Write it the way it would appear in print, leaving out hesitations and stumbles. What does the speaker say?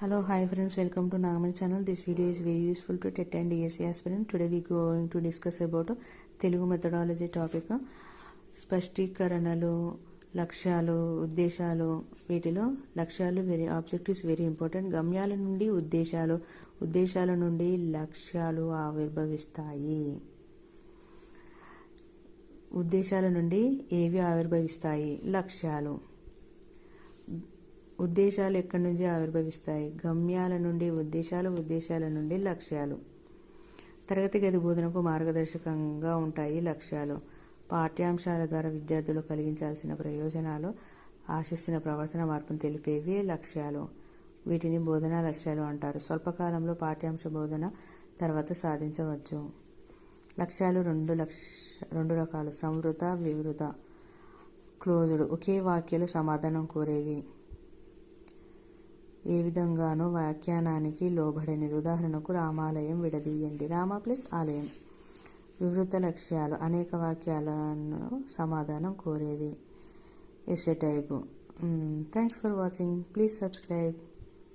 Hello, hi friends, welcome to Nagamani channel. This video is very useful to TET and DSC aspirant. Today we going to discuss about Telugu methodology topic. స్పష్టీకరణలు, లక్ష్యాలు, ఉద్దేశాలు. వీటిలో లక్ష్యాలు objectives very important. గమ్యాల నుండి ఉద్దేశాలు, ఉద్దేశాల నుండి లక్ష్యాలు ఆవిర్భవిస్తాయి. ఉద్దేశాల నుండి ఏవి ఆవిర్భవిస్తాయి? లక్ష్యాలు. ఉద్దేశాలు ఎక్కడి నుంచి ఆవిర్భవిస్తాయి? గమ్యాల నుండి ఉద్దేశాలు, ఉద్దేశాల నుండి లక్ష్యాలు. తరగతి గది బోధనకు మార్గదర్శకంగా ఉంటాయి లక్ష్యాలు. పాఠ్యాంశాల ద్వారా విద్యార్థులు కలిగించాల్సిన ప్రయోజనాలు, ఆశిస్తున్న ప్రవర్తన మార్పును తెలిపేవి లక్ష్యాలు. వీటిని బోధనా లక్ష్యాలు అంటారు. స్వల్పకాలంలో పాఠ్యాంశ బోధన తర్వాత సాధించవచ్చు. లక్ష్యాలు రెండు రకాలు: సంవృత, వివృత. క్లోజ్డ్, ఒకే వాక్యాలు సమాధానం కోరేవి. ఏ విధంగానూ వ్యాఖ్యానానికి లోబడనిది. ఉదాహరణకు రామాలయం విడదీయండి. రామ ప్లస్ ఆలయం. వివృత లక్ష్యాలు అనేక వాక్యాలను సమాధానం కోరేది. Essay type. Thanks for watching. Please subscribe.